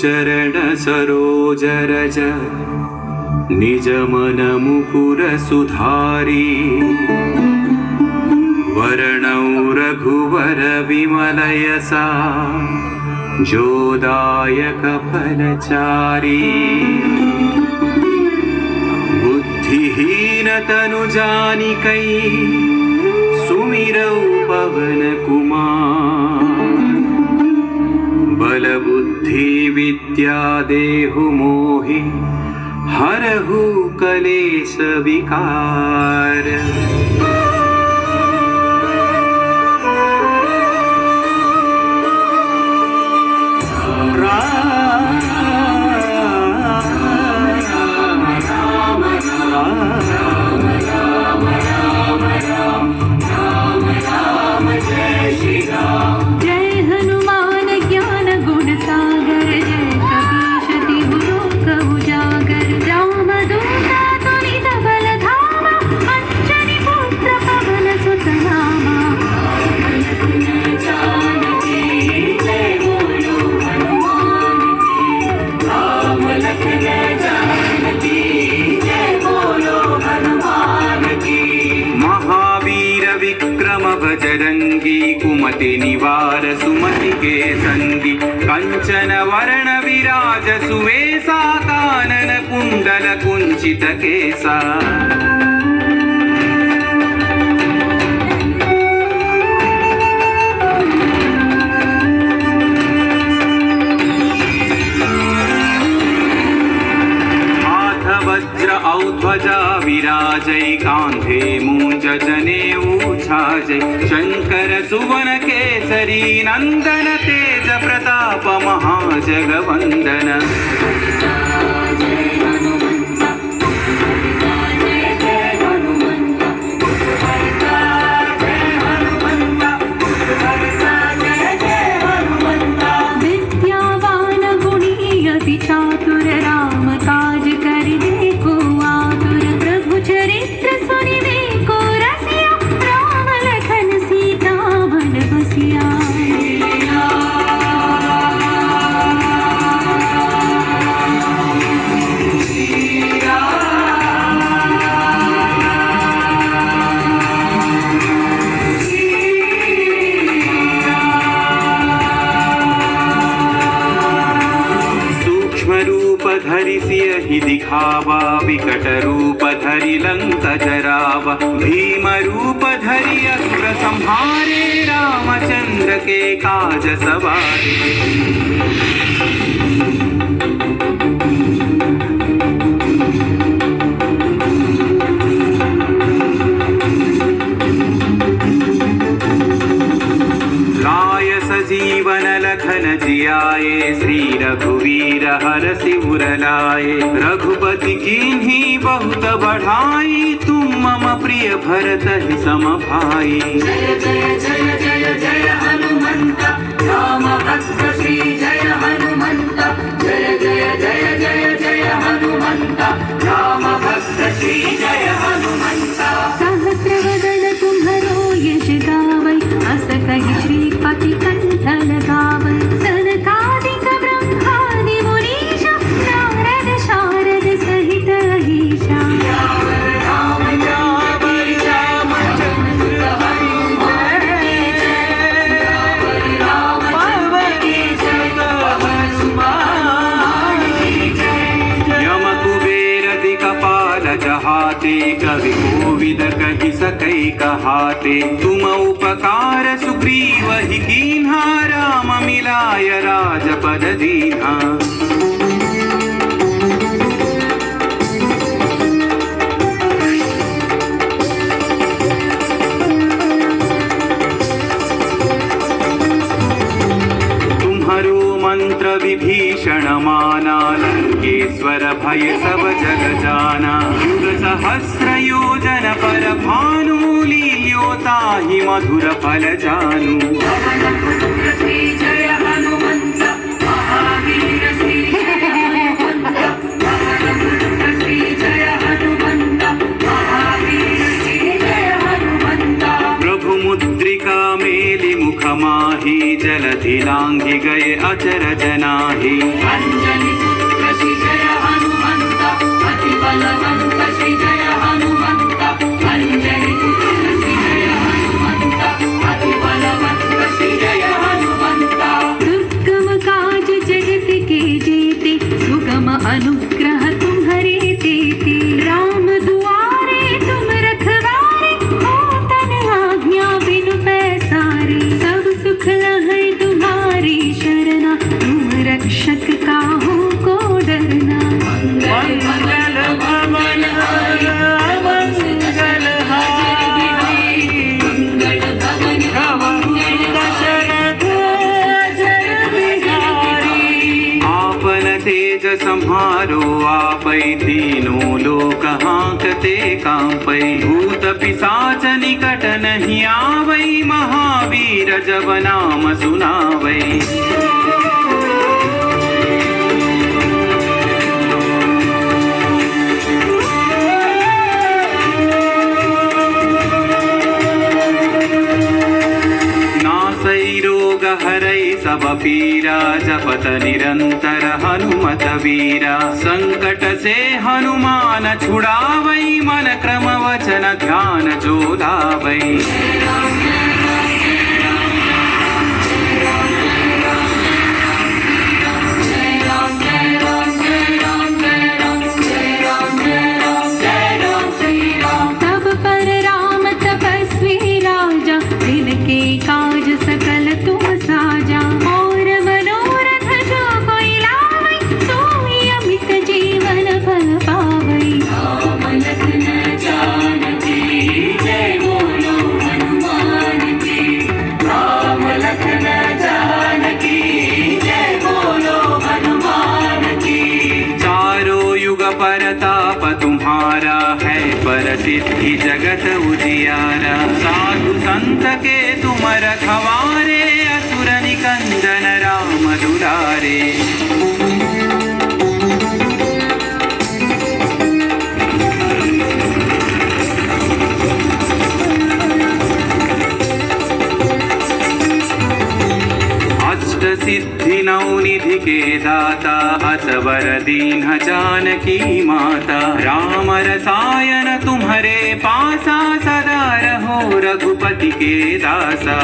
चरण सरोज रज निज मन मुकुर सुधारी वर्णौ रघुवर विमल यसा जोदायक फलचारी बुद्धिहीन तनु जानिकै सुमिरौ पवन कुमार बल बुद्धि विद्या देहु मोहि हरहु कलेश विकार। बजरंगी कुमति निवार सुमति के संगी कंचन वर्ण विराज सुवेशा कानन कुंडल कुंचित केसा हाथ वज्र औध्वजा विराजै कांधे मूंज जनेऊ छाजै शंकर सुवन केसरी नंदन तेज प्रताप महाजगवंदन। विद्यावान गुणी अति चातुर राम काज करिबे को आतुर प्रभु चरित्र सुनिबे को रसिया राम लखन सीता मन बसिया। धरि सियहि दिखावा विकट रूप धरि लंक जरावा भीम रूप धरि असुर संहारे रामचंद्र के काज सवारे। जीवन लखन जियाए श्री रघुवीर हरषि उर लाए रघुपति कीन्ही बहुत बढ़ाई तुम मम प्रिय भरत ही सम भाई। जय जय जय जय जय हनुमंत राम भक्त श्री जय हनुमंत जय जय जय जय जय हनुमंत राम भक्त श्री जय हनुमंत। सहस्रवदन तुम्हरो यश गावै अस कहि श्रीपति कंठ लगावै सनकादिक ब्रह्मादि मुनीश नारद शारद सहित अहीशा। जहाते कवि कोविद कहि सकै कहाते तुम उपकार सुग्रीव ही कीन्हा राम मिलाय राजपद दीन्हा। मंत्र विभीषण माना लंकेश्वर भय सब जग जाना युग सहस्र योजन पर भानु लील्योता ही मधुर फल जानू। श्री जय हनुमंत महावीर श्री जय हनुमंत श्री जय हनुमंत महावीर श्री जय हनुमंत। प्रभु मुद्रिका मुद्रिका मेलि मुख माहि जलधि लांघि गए अचरज नाही। अंजनी पुत्र श्री जय हनुमंत अति बलवंत श्री जय हनुमंत अंजनी पुत्र श्री जय हनुमंत अति बलवंत श्री जय हनुमंत। दुर्गम काज जगत के जेते सुगम अनुग्रह तुम्हारे तेते। राम दुआरे तुम रखवारे हो तन आज्ञा बिनु पैसारे। सब सुख लहै तुम्हारी शरणा तुम रक्षक काहू को डरना। मंगल मंगल भवन मंगल हारी मंगल भवन दशरथ आपन तेज सम्हारो आपै तीनों लोक हांकते कांपै। भूत पिशाच निकट नहीं आवै महावीर जब नाम सुनावै। रोग हरै सब पीरा जपत निरंतर हनुमत वीरा। संकट से हनुमान छुड़ावै मन क्रम वचन ध्यान जो लावै। तब पर राम तपस्वी राजा तिनके काज सकल तुम साजा। और मनोरथ जो कोई लावै सोई अमित जीवन फल पावै। राम लखन जानकी जय बोलो हनुमान की। राम लखन जानकी जय बोलो हनुमान की। चारों युग परताप तुम्हारा है प्रसिद्धि जगत उजियारा। साधु संत के तुम रखवारे असुर निकंदन राम दुलारे। अष्ट सिद्धि नौ निधि के दाता असवर दीन जानकी माता। राम रसायन तुम्हारे पासा सदा रहो रघुपति के दासा।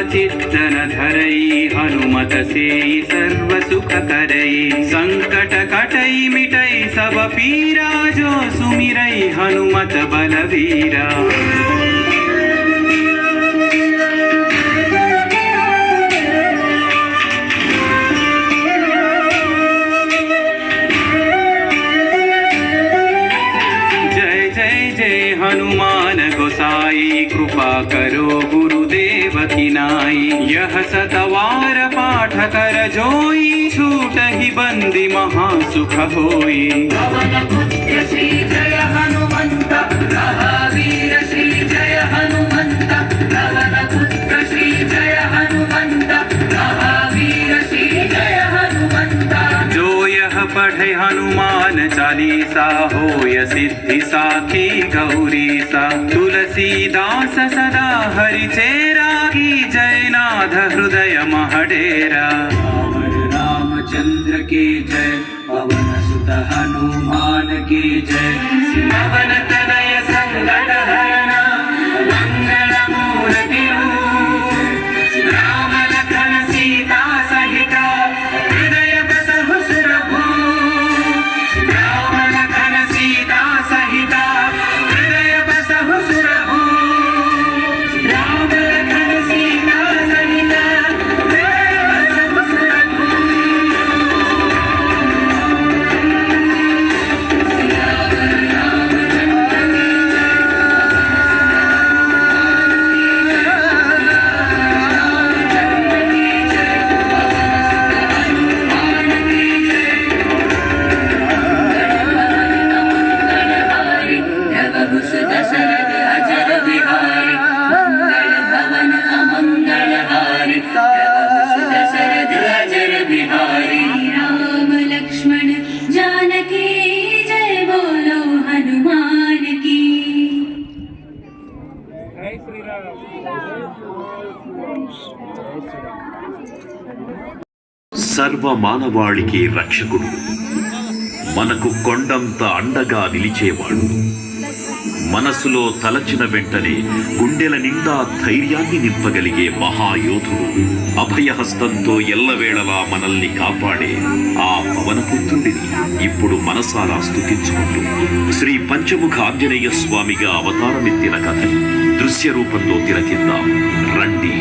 चित्तन धरई हनुमत से सर्व सुख करई। संकट कटई मिटई सब पीरा जो सुमिरई हनुमत बलवीरा। जय जय जय हनुमान गोसाई कृपा करो गुरुदेव की नाई। यह सतवार पाठ कर जोई छूट ही बंदी महासुख होई। पवन पुत्र श्री जय हनुमंत महावीर श्री जय हनुमंत। पवन पुत्र श्री जय हनुमंत महावीर श्री जय हनुमंत। जो यह पढ़े हनुमान चालीसा होय सिद्धि साखी गौरी सा। तुलसीदास सदा हरि चेरा की जय नाथ हृदय महडेरा। रामचंद्र के जय पवन सुत हनुमान के जय। पवन तनय संकट हरना मंगल मूर्ति राम लखन सीता सहित हृदय बसहु सुरभूप। राम लखन सीता सहित हृदय बसहु सुरभूप। సర్వ మానవాళికి రక్షకుడు, మనకు కొండంత అండగా నిలిచేవాడు, మనసులో తలచిన వెంటనే గుండెల నిండా ధైర్యాన్ని నింపగలిగే మహాయోధుడు, అభయహస్తంతో ఎల్లవేళలా మనల్ని కాపాడే ఆ పవనపుత్రుడిని ఇప్పుడు మనసారా స్తుతించుకుంటూ శ్రీ పంచముఖ ఆంజనేయ స్వామిగా అవతారమెత్తిన కథని దృశ్య రూపంలో తిలకిద్దాం రండి.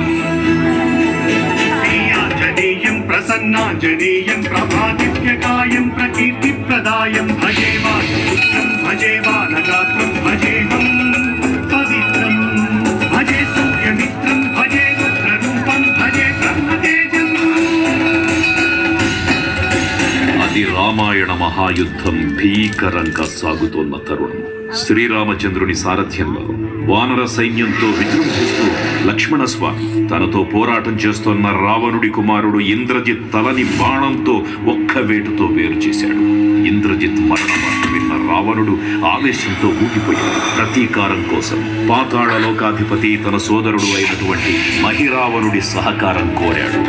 ఆంజనేయం ప్రసన్నాంజనేయం ప్రభాదిత్యకాయం ప్రకీర్తిప్రదాయం భజే వాయుపుత్రం భజే బాలగాత్రం భజేహం పవిత్రం భజే సూర్యమిత్రం భజే రుద్రరూపం భజే బ్రహ్మతేజం. అది రామాయణ మహాయుద్ధం భీకరంగా సాగుతోన్న తరుణం. శ్రీరామచంద్రుని సారథ్యంలో వానర సైన్యంతో విజృంభిస్తూ లక్ష్మణస్వామి తనతో పోరాటం చేస్తున్న రావణుడి కుమారుడు ఇంద్రజిత్ తలని బాణంతో ఒక్క వేటుతో వేరు చేశాడు. ఇంద్రజిత్ మరణ వార్త విన్న రావణుడు ఆవేశంతో ఊగిపోయాడు. ప్రతీకారం కోసం పాతాళ లోకాధిపతి తన సోదరుడు అయినటువంటి మహిరావణుడి సహకారం కోరాడు.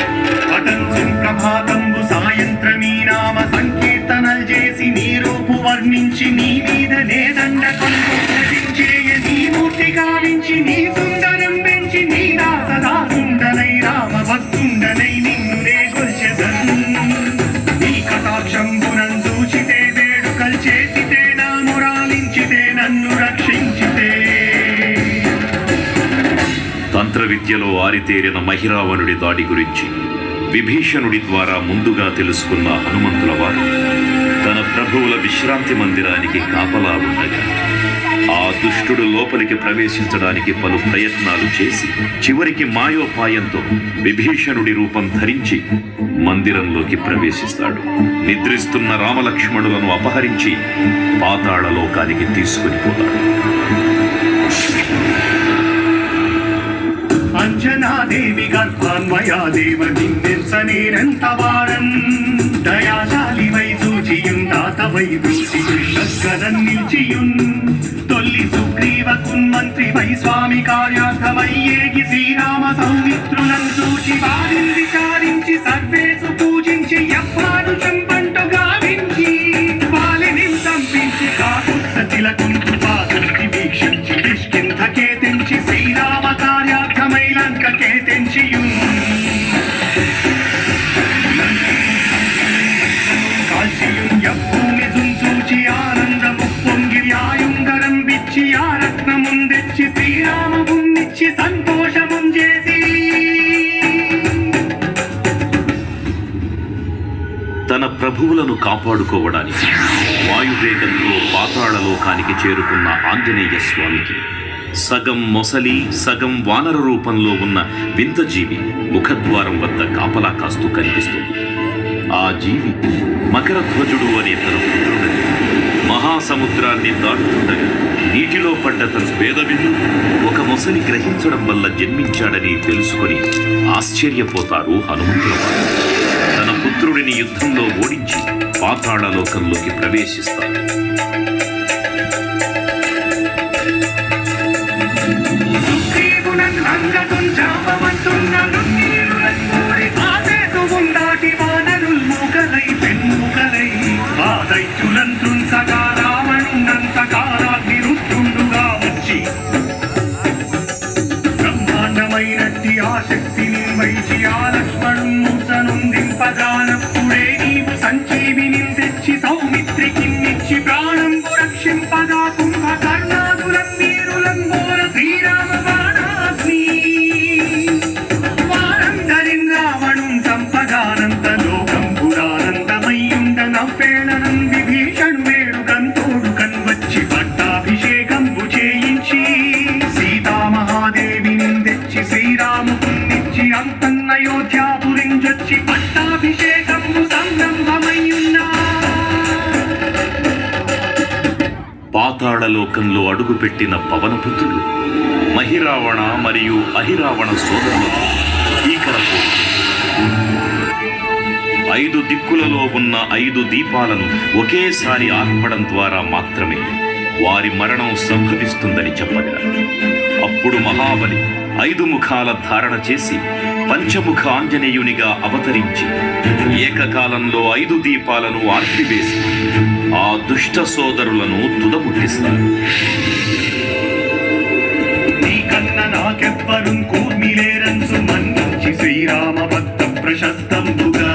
ప్రభాతంబు సాయంత్రమీ నామ సంకీర్తనలు చేసి నీ రూపు వర్ణించి నీ మీద నేదండ కొనుచేయ నీ మూర్తి గావించి నీ సుందరం పెంచి నీ దాసదాసుండనై రామ భక్తుండనై నిన్ను నే కొల్చెదను. నీ కటాక్షంబునం చూచితే వేడుకలు చేసితే నా మురాలించితే నన్ను రక్షించితే. తంత్ర విద్యలో ఆరితేరిన మహిరావణుడి దాడి గురించి విభీషణుడి ద్వారా ముందుగా తెలుసుకున్న హనుమంతుల వారు తన ప్రభువుల విశ్రాంతి మందిరానికి కాపలా ఉండగా ఆ దుష్టుడు లోపలికి ప్రవేశించడానికి పలు ప్రయత్నాలు చేసి చివరికి మాయోపాయంతో విభీషణుడి రూపం ధరించి మందిరంలోకి ప్రవేశిస్తాడు. నిద్రిస్తున్న రామలక్ష్మణులను అపహరించి పాతాళ లోకానికి తీసుకుని పోతాడు. అంజనాదేవి గర్భాన్వయా దేవ నిందెంత వారం దయాశాలి వై సూచియుం దాతవై దూచి కృష్ణగదన్ నిల్చియున్ తొల్లి సుగ్రీవ కున్మంత్రి వై స్వామి కార్యార్థమై ఏగి శ్రీరామ సౌమిత్రులను చూచి వారిని విచారించి సర్వేసు పూజించి ఎవ్వారు చంపంటు గావించి వాలిని సంపించి కాకుత్స తిలకుంటు పాదృష్టి వీక్షించి కిష్కింధకే తెంచి శ్రీరామ కార్యార్థమై లంకకే తెంచియున్ కాల్చియున్ యభూమి చూచి ఆనందము పొంగిరి ఆయుంగరం విచ్చి ఆ రత్నముందెచ్చి శ్రీరామమున్నిచ్చి సంతోషముం చేసి. తన ప్రభువులను కాపాడుకోవడానికి వాయువేగంతో పాతాళ లోకానికి చేరుకున్న ఆంజనేయ స్వామికి సగం మొసలి సగం వానర రూపంలో ఉన్న వింత జీవి ముఖద్వారం వద్ద కాపలా కాస్తూ కనిపిస్తుంది. ఆ జీవి మకరధ్వజుడు అనే తన పుత్రుడని మహాసముద్రాన్ని దాటుతుండగా నీటిలో పడ్డ తన వేదవిల్లు ఒక మొసలి గ్రహించడం వల్ల జన్మించాడని తెలుసుకొని ఆశ్చర్యపోతారు హనుమంతుల వారు. తన పుత్రుడిని యుద్ధంలో ఓడించి పాతాళ లోకంలోకి ప్రవేశిస్తారు. బ్రహ్మాండమైనట్టి ఆ శక్తిని వైచి ఆ లక్ష్మణుందింపగానప్పుడే నీవు సంజీవిని తెచ్చి సౌమిత్రికిన్నిచ్చి ప్రాణంబు రక్షింపగా కుంభకర్ణాదులం వీరులం ఘోర శ్రీరామ బాణాగ్ని వారందరిన్ రావణుం సంపగానంత లోకం పురానందమయ్యుండ నవ్వేళనం విభీషణు వేడుకంతోడు కన్వచ్చి పట్టాభిషేకంబు చేయించి సీతామహాదేవిని తెచ్చి శ్రీరామునిచ్చి అంతన్నయోధ్యాపురించొచ్చి పట్టాభిషేకంబు సంరంభమయ్యున్నా. పాతాళ లోకంలో అడుగుపెట్టిన పవనపుత్రుడు మహిరావణ మరియు అహిరావణ సోదరులతో భీకరపు 5 దిక్కులలో ఉన్న 5 దీపాలను ఒకేసారి ఆర్పడం ద్వారా మాత్రమే వారి మరణం సంభవిస్తుందని చెప్పగా అప్పుడు మహాబలి 5 ముఖాల ధారణ చేసి పంచముఖ ఆంజనేయునిగా అవతరించి ఏకకాలంలో 5 దీపాలను ఆర్పివేసి ఆ దుష్ట సోదరులను తుదముట్టిస్తారు. నీకన్నా నాకెవ్వరు కూర్మిలేరంచు మన్నించి శ్రీరామ భక్త ప్రశస్తంబుగా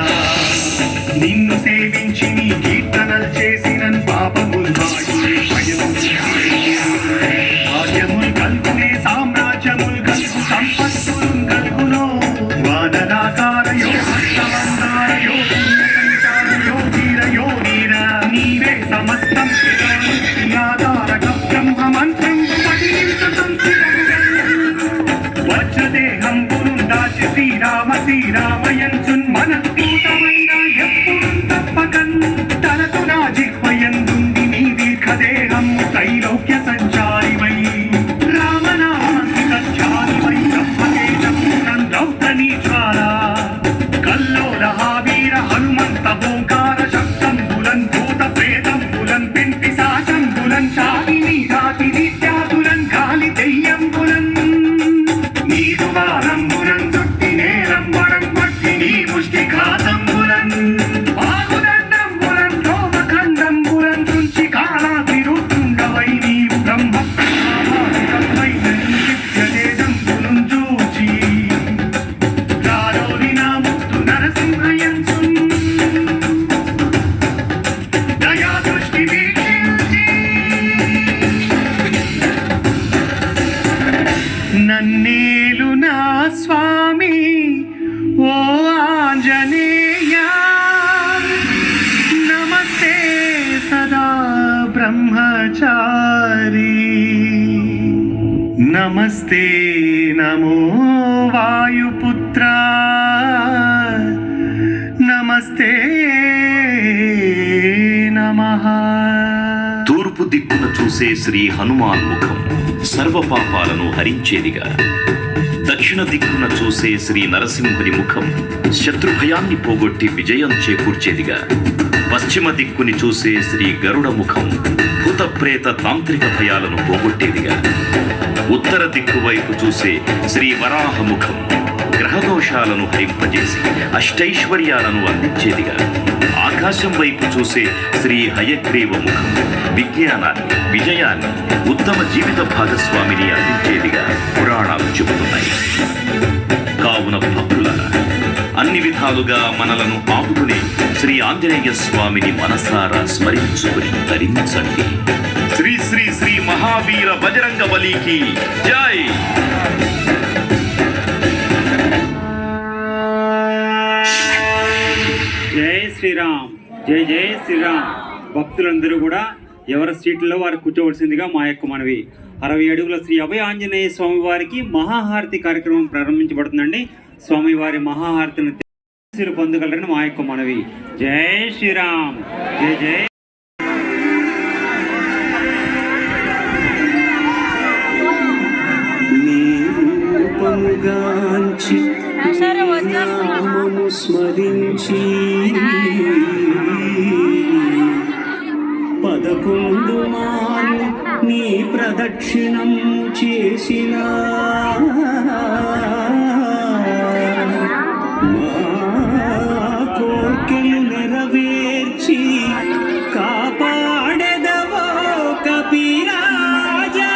నిన్ను సేవించి నీ కీర్తనలు చేసిన పాపములు భాగ్యములు కల్గునే సామ్రాజ్యములు కలుగు సంపత్తులు కలుగునో వాదనాకారయో హస్తమందారయో పుణ్యసంచారయో వీర నీవే సమస్తం బ్రహ్మ మంత్రం వజ్రదేహం పురుందాచి శ్రీరామయంచున్ మనస్ఫూతమైన ఎప్పుడు తప్పకన్ తనకు నా జిహ్వయందుంది నీ దీర్ఘదేహం త్రైలోక్య సంచారివై రామనామాచారివై బ్రహ్మతేజం దౌతనీ జ్వాల కల్లోల వీర హనుమంత ఓంకార శబ్దంబులన్ భూత ప్రేతంబులన్ పిశాచంబులన్ శాకిని ఘాతి నిత్యాతులన్ గాలి దెయ్యంబులన్ నీదువారంబులన్ చుట్టి నేరంబరం పట్టి నీ ముష్టి ఘాతంబులన్ బాహుదండంబులన్ రోమఖండంబులన్ తుంచి కాలాభిరుతుండవై నీవు బ్రహ్మ దివ్యతేజంబులను చూచి రారోని నా ముత్తు నరసింహయంచున్ దయా దృష్టి వీక్షించి నన్నేలు నా స్వామి ఓ ఆంజనేయ నమస్తే సదా బ్రహ్మచారి నమస్తే నమో వాయుపుత్ర నమస్తే నమః. తూర్పు దిక్కున చూసే శ్రీ హనుమాన్ ముఖం సర్వపాపాలను హరించేదిగా, దక్షిణ దిక్కున చూసే శ్రీ నరసింహుని ముఖం శత్రుభయాన్ని పోగొట్టి విజయం చేకూర్చేదిగా, పశ్చిమ దిక్కుని చూసే శ్రీ గరుడ ముఖం భూతప్రేత తాంత్రిక భయాలను పోగొట్టేదిగా, ఉత్తర దిక్కు వైపు చూసే శ్రీ వరాహ ముఖం గ్రహదోషాలను హరింపజేసి అష్టైశ్వర్యాలను అందించేదిగా, ఆకాశం వైపు చూసే శ్రీ హయగ్రీవ ముఖం విజ్ఞానాన్ని, విజయాన్ని, ఉత్తమ జీవిత భాగస్వామిని అందించేదిగా పురాణాలు చెబుతున్నాయి. కావున భక్తులారా, అన్ని విధాలుగా మనలను ఆపుకునే శ్రీ ఆంజనేయ స్వామిని మనసారా స్మరించుకుని ధరించండి. శ్రీ శ్రీ శ్రీ మహావీర బజరంగ బలికి జై. జై శ్రీరామ్, జై జై శ్రీరామ్. భక్తులందరూ కూడా ఎవరి సీట్లలో వారు కూర్చోవలసిందిగా మా యొక్క మనవి. 60 అడుగుల శ్రీ అభయ ఆంజనేయ స్వామి వారికి మహాహారతి కార్యక్రమం ప్రారంభించబడుతుందండి. స్వామివారి మహాహారతిని పొందగలరని మా యొక్క మనవి. జై శ్రీరామ్, జై జై. స్మరించి 11 మారు నీ ప్రదక్షిణం చేసిన మా కోర్కెలు నెరవేర్చి కాపాడెదవో కపిరాజా.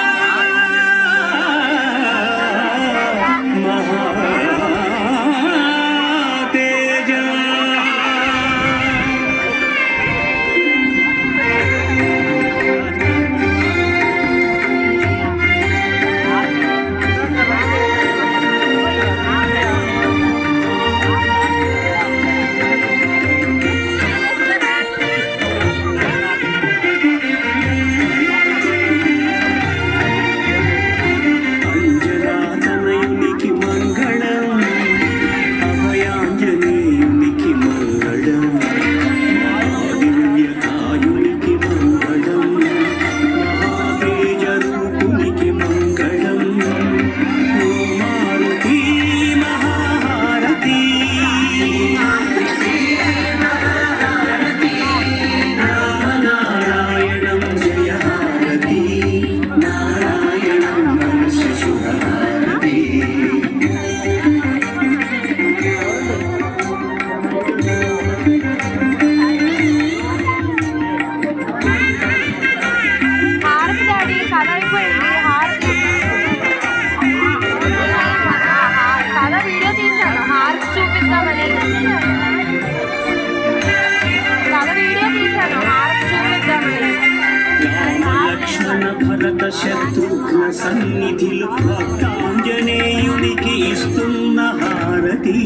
లక్ష్మణ భరత శత్రుఘ్న సన్నిధిలో భక్తాంజనేయునికి ఇస్తున్న హారతి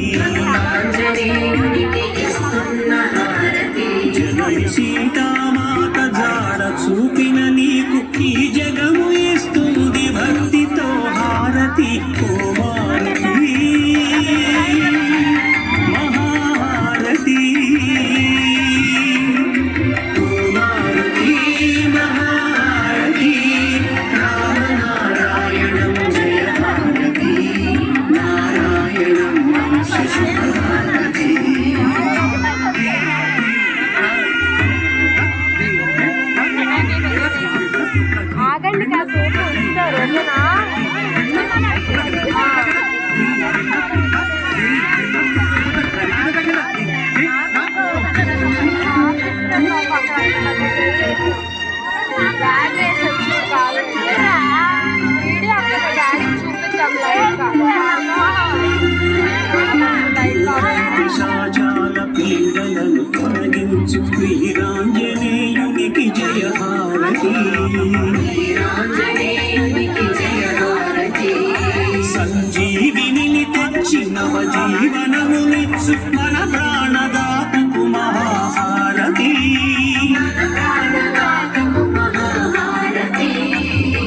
జనని సీతామాత జాడ చూపిన నీకు ఈ జగము ఇస్తుంది భక్తితో హారతి ఓ మారుతి మహాహారతి ఓ మారుతి మహాహారతి నారాయణం జయ భారతి నారాయణం శశిభారతి ఆగండి కాసేపు ఇస్తారు పిశాచాల పీడలను తొలగించు వీరాంజనేయునికి జయ హారతి సంజీవిని తెచ్చి నవజీవనమునిచ్చు మన ప్రాణదాతకు మహాహారతి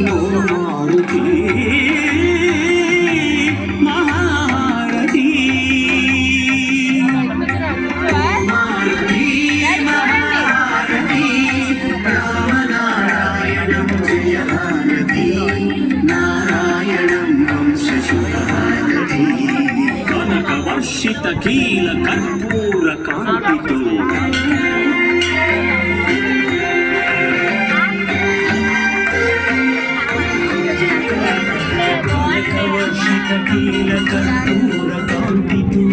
ఓ మారుతి మహాహారతి మారుతి మహాహారతి రామనారాయణం జయ భారతి నారాయణం శశిభారతి కనక వర్షిత కీల కర్పూర కాంతితో వర్షిత కీల కర్పూర కాంతితో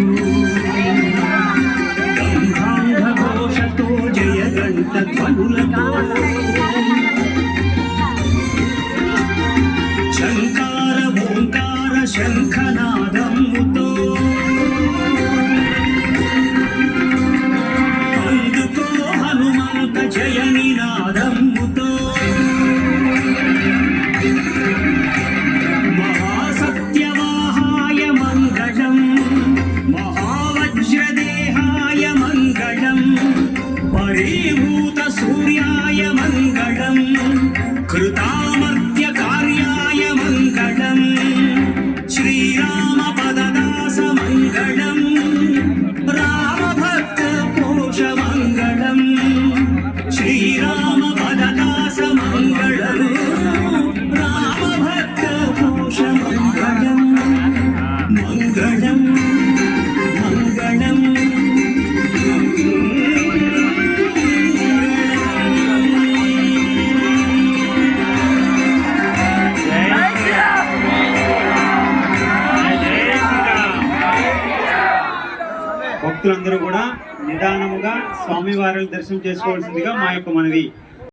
గంధాంగ ఘోషతో జయ గంట ధ్వనులతో శంకార ఓంకార శంఖనాదముతో అందుకో హనుమంత జయ నినాదముతో మహాసత్యవాహాయ మంగళం మహావజ్రదేహాయ మంగళం పరీభూత సూర్యాయ మంగళం కృతామర్త్య కార్యాయ మంగళం శ్రీరామ పదదాస మంగళం రామభక్త పోష మంగళం శ్రీరామ పదదాస మంగళం రామభక్త పోష మంగళం మంగళం మంగళం భక్తులందరూ కూడా నిదానముగా స్వామివారిని దర్శనం చేసుకోవాల్సిందిగా మా యొక్క మనవి.